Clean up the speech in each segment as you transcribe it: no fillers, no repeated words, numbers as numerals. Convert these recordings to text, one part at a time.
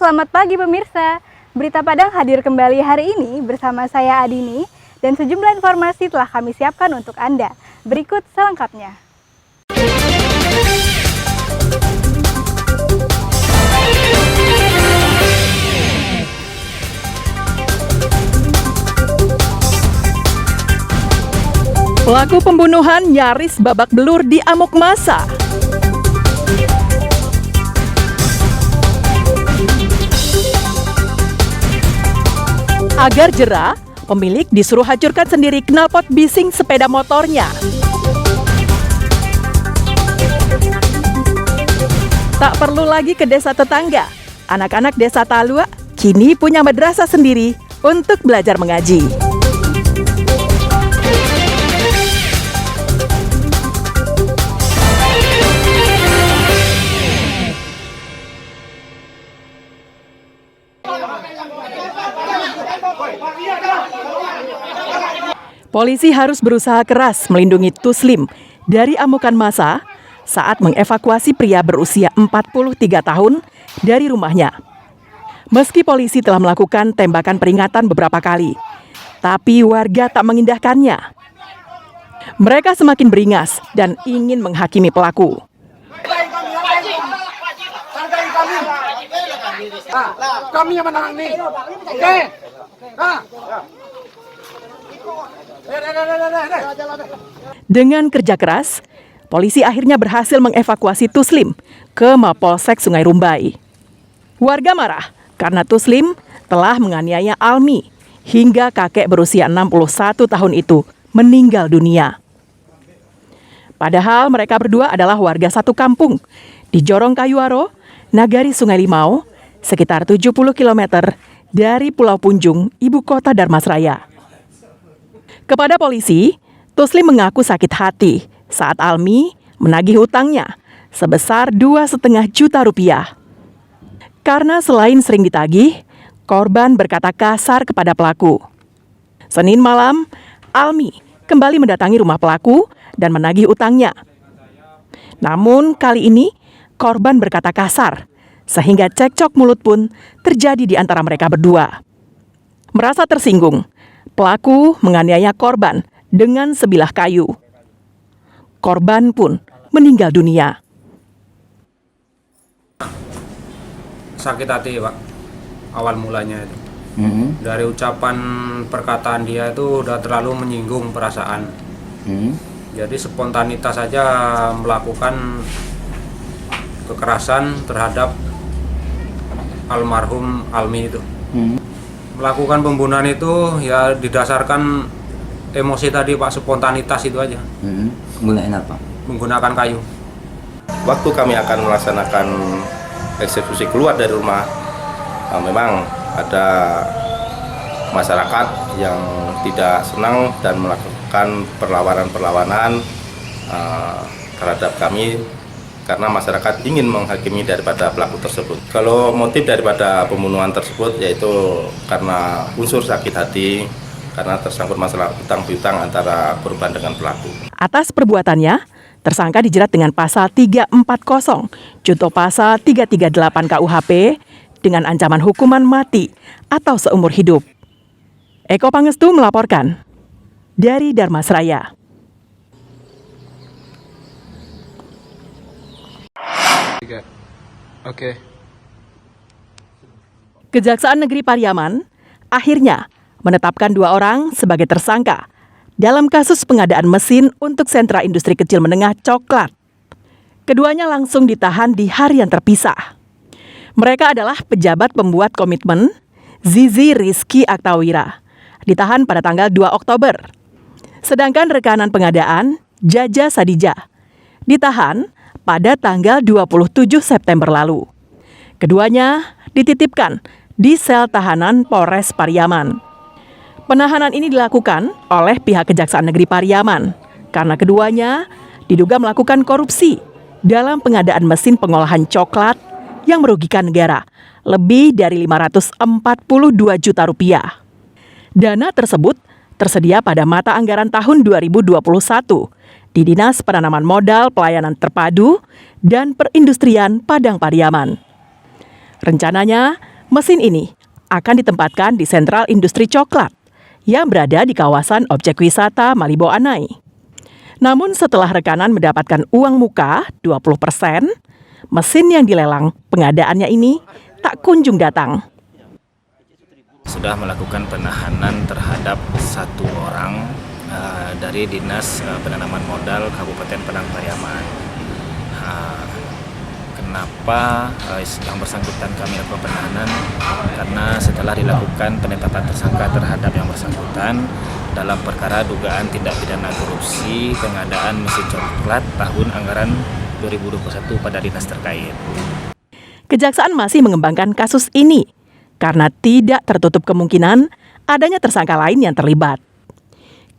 selamat pagi pemirsa. Berita Padang hadir kembali hari ini bersama saya Adini dan sejumlah informasi telah kami siapkan untuk Anda. Berikut selengkapnya. Pelaku pembunuhan nyaris babak belur di amuk massa. Agar jera, pemilik disuruh hancurkan sendiri knalpot bising sepeda motornya. Tak perlu lagi ke desa tetangga. Anak-anak desa Talua kini punya madrasah sendiri untuk belajar mengaji. Polisi harus berusaha keras melindungi Tuslim dari amukan massa saat mengevakuasi pria berusia 43 tahun dari rumahnya. Meski polisi telah melakukan tembakan peringatan beberapa kali, tapi warga tak mengindahkannya. Mereka semakin beringas dan ingin menghakimi pelaku. Kami yang menangani. Oke. Dengan kerja keras, polisi akhirnya berhasil mengevakuasi Tuslim ke Mapolsek Sungai Rumbai. Warga marah karena Tuslim telah menganiaya Almi hingga kakek berusia 61 tahun itu meninggal dunia. Padahal mereka berdua adalah warga satu kampung di Jorong Kayuaro, Nagari Sungai Limau, sekitar 70 km dari Pulau Punjung, ibu kota Dharmasraya. Kepada polisi, Tuslim mengaku sakit hati saat Almi menagih hutangnya sebesar 2,5 juta rupiah. Karena selain sering ditagih, korban berkata kasar kepada pelaku. Senin malam, Almi kembali mendatangi rumah pelaku dan menagih utangnya. Namun kali ini, korban berkata kasar, sehingga cekcok mulut pun terjadi di antara mereka berdua. Merasa tersinggung, pelaku menganiaya korban dengan sebilah kayu. Korban pun meninggal dunia. Sakit hati, Pak, awal mulanya itu. Dari ucapan perkataan dia itu udah terlalu menyinggung perasaan. Jadi spontanitas saja melakukan kekerasan terhadap almarhum Almi itu. Melakukan pembunuhan itu ya didasarkan emosi tadi, Pak, spontanitas itu aja. Menggunakan apa? Menggunakan kayu. Waktu kami akan melaksanakan eksekusi keluar dari rumah, memang ada masyarakat yang tidak senang dan melakukan perlawanan-perlawanan terhadap kami karena masyarakat ingin menghakimi daripada pelaku tersebut. Kalau motif daripada pembunuhan tersebut yaitu karena unsur sakit hati, karena tersangkut masalah hutang piutang antara korban dengan pelaku. Atas perbuatannya, tersangka dijerat dengan pasal 340, junto pasal 338 KUHP dengan ancaman hukuman mati atau seumur hidup. Eko Pangestu melaporkan dari Dharmasraya. Oke. Kejaksaan Negeri Pariaman akhirnya menetapkan 2 orang sebagai tersangka dalam kasus pengadaan mesin untuk sentra industri kecil menengah coklat. Keduanya langsung ditahan di hari yang terpisah. Mereka adalah pejabat pembuat komitmen Zizi Rizky Aktawira, ditahan pada tanggal 2 Oktober. Sedangkan rekanan pengadaan Jaja Sadija ditahan pada tanggal 27 September lalu. Keduanya dititipkan di sel tahanan Polres Pariaman. Penahanan ini dilakukan oleh pihak Kejaksaan Negeri Pariaman karena keduanya diduga melakukan korupsi dalam pengadaan mesin pengolahan coklat yang merugikan negara lebih dari 542 juta rupiah. Dana tersebut tersedia pada mata anggaran tahun 2021 di Dinas Penanaman Modal Pelayanan Terpadu dan Perindustrian Padang Pariaman. Rencananya, Mesin ini akan ditempatkan di Sentral Industri Coklat yang berada di kawasan objek wisata Malibo Anai. Namun setelah rekanan mendapatkan uang muka 20%, mesin yang dilelang pengadaannya ini tak kunjung datang. Sudah melakukan penahanan terhadap 1 orang dari Dinas Penanaman Modal Kabupaten Padang Pariaman. Kenapa yang bersangkutan kami lakukan penahanan? Karena setelah dilakukan penetapan tersangka terhadap yang bersangkutan dalam perkara dugaan tindak pidana korupsi pengadaan mesin coklat tahun anggaran 2021 pada dinas terkait. Kejaksaan masih mengembangkan kasus ini karena tidak tertutup kemungkinan adanya tersangka lain yang terlibat.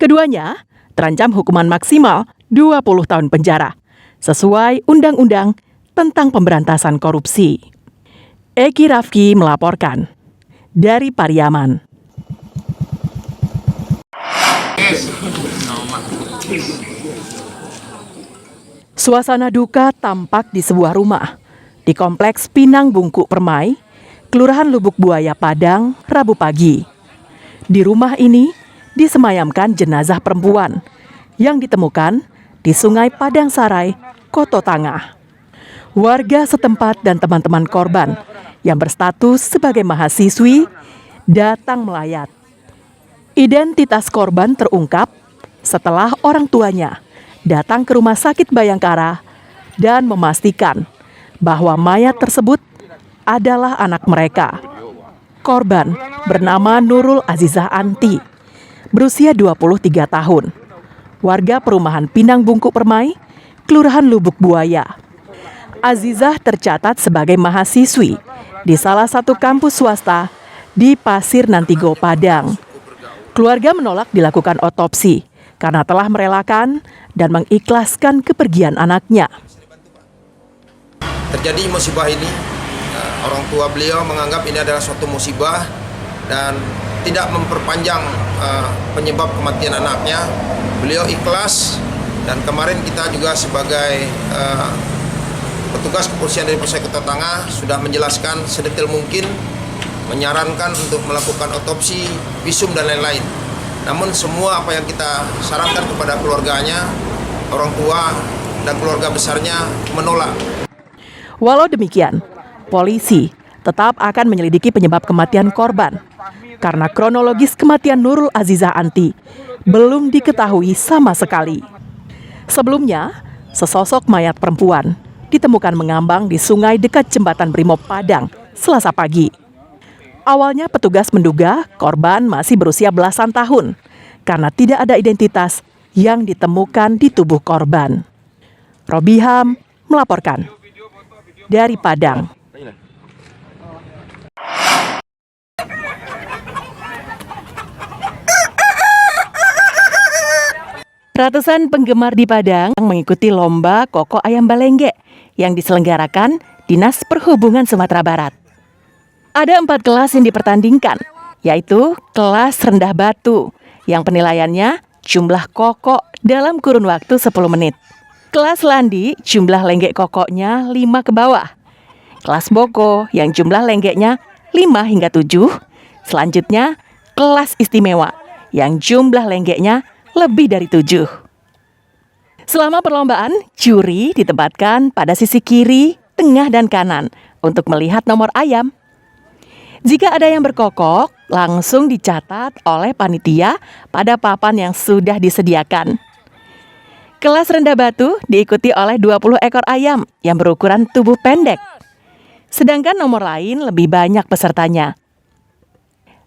Keduanya terancam hukuman maksimal 20 tahun penjara sesuai Undang-Undang tentang Pemberantasan Korupsi. Eki Rafki melaporkan dari Pariaman. Suasana duka tampak di sebuah rumah di Kompleks Pinang Bungkuk Permai, Kelurahan Lubuk Buaya Padang, Rabu pagi. Di rumah ini disemayamkan jenazah perempuan yang ditemukan di Sungai Padang Sarai, Koto Tangah. Warga setempat dan teman-teman korban yang berstatus sebagai mahasiswi datang melayat. Identitas korban terungkap setelah orang tuanya datang ke Rumah Sakit Bayangkara dan memastikan bahwa mayat tersebut adalah anak mereka. Korban bernama Nurul Azizah Anti, berusia 23 tahun, warga perumahan Pinang Bungkuk Permai, Kelurahan Lubuk Buaya. Azizah tercatat sebagai mahasiswi di salah satu kampus swasta di Pasir Nantigo, Padang. Keluarga menolak dilakukan otopsi karena telah merelakan dan mengikhlaskan kepergian anaknya. Terjadi musibah ini, orang tua beliau menganggap ini adalah suatu musibah dan tidak memperpanjang penyebab kematian anaknya. Beliau ikhlas dan kemarin kita juga sebagai petugas kepolisian dari Polsek Koto Tangah sudah menjelaskan sedetail mungkin, menyarankan untuk melakukan otopsi, visum dan lain-lain. Namun semua apa yang kita sarankan kepada keluarganya, orang tua dan keluarga besarnya menolak. Walau demikian, polisi tetap akan menyelidiki penyebab kematian korban karena kronologis kematian Nurul Azizah Anti belum diketahui sama sekali. Sebelumnya, sesosok mayat perempuan ditemukan mengambang di sungai dekat jembatan Brimob Padang Selasa pagi. Awalnya petugas menduga korban masih berusia belasan tahun karena tidak ada identitas yang ditemukan di tubuh korban. Robiham melaporkan dari Padang. Ratusan penggemar di Padang mengikuti lomba Koko Ayam Balengge yang diselenggarakan Dinas Perhubungan Sumatera Barat. Ada 4 kelas yang dipertandingkan, yaitu kelas rendah batu yang penilaiannya jumlah kokok dalam kurun waktu 10 menit. Kelas landi jumlah lenggek kokoknya 5 ke bawah. Kelas boko yang jumlah lenggeknya 5 hingga 7. Selanjutnya kelas istimewa yang jumlah lenggeknya lebih dari 7. Selama perlombaan, juri ditempatkan pada sisi kiri, tengah, dan kanan untuk melihat nomor ayam. Jika ada yang berkokok, langsung dicatat oleh panitia pada papan yang sudah disediakan. Kelas rendah batu diikuti oleh 20 ekor ayam yang berukuran tubuh pendek. Sedangkan nomor lain lebih banyak pesertanya.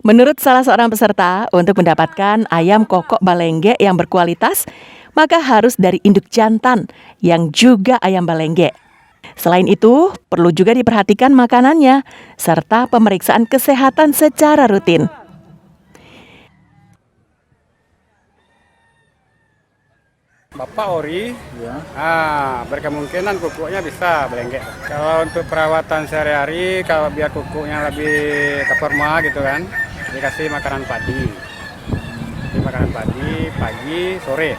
Menurut salah seorang peserta, untuk mendapatkan ayam kokok balengge yang berkualitas, maka harus dari induk jantan yang juga ayam balengge. Selain itu, perlu juga diperhatikan makanannya, serta pemeriksaan kesehatan secara rutin. Bapak ori, berkemungkinan kukunya bisa balengge. Kalau untuk perawatan sehari-hari, kalau biar kukunya lebih performa gitu kan, dikasih makanan padi. Makanan padi pagi, sore.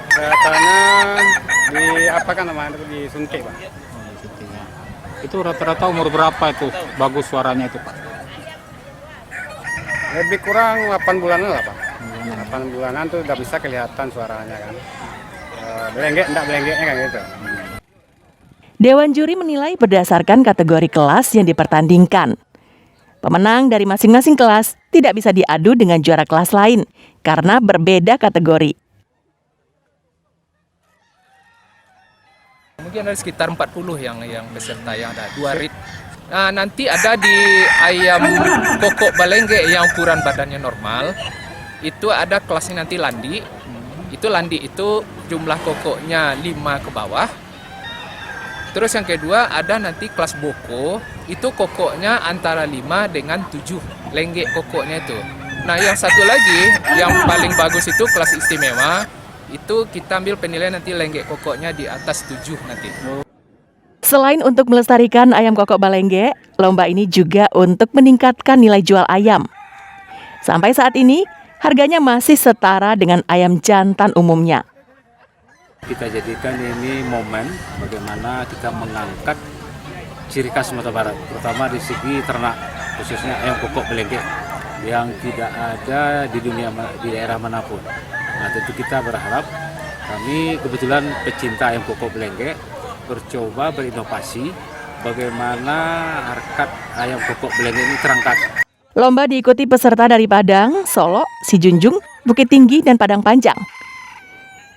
Kesehatannya disuntik, Pak. Itu rata-rata umur berapa itu bagus suaranya itu, Pak? Lebih kurang 8 bulanan lah Pak. 8 bulanan tuh udah bisa kelihatan suaranya kan. Belenggek, enggak belenggeknya kan gitu. Dewan juri menilai berdasarkan kategori kelas yang dipertandingkan. Pemenang dari masing-masing kelas tidak bisa diadu dengan juara kelas lain karena berbeda kategori. Mungkin ada sekitar 40 yang peserta yang ada 2 rit. Nah, nanti ada di ayam kokok balengge yang ukuran badannya normal. Itu ada kelasnya nanti landi. Itu landi itu jumlah kokoknya 5 ke bawah. Terus yang kedua ada nanti kelas boko. Itu kokoknya antara 5 dengan 7 lenggek kokoknya itu. Nah, yang satu lagi yang paling bagus itu kelas istimewa. Itu kita ambil penilaian nanti lenggek kokoknya di atas 7 nanti. Selain untuk melestarikan ayam kokok balengge, lomba ini juga untuk meningkatkan nilai jual ayam. Sampai saat ini, harganya masih setara dengan ayam jantan umumnya. Kita jadikan ini momen bagaimana kita mengangkat ciri khas Sumatera Barat, terutama di segi ternak, khususnya ayam kokok balengge yang tidak ada di dunia, di daerah manapun. Nah, tentu kita berharap, kami kebetulan pecinta ayam kokok balengge bercoba berinovasi bagaimana harkat ayam kokok balengge ini terangkat. Lomba diikuti peserta dari Padang, Solo, Sijunjung, Bukit Tinggi, dan Padang Panjang.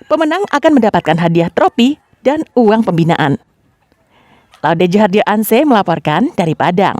Pemenang akan mendapatkan hadiah tropi dan uang pembinaan. Laude Johardio Anse melaporkan dari Padang.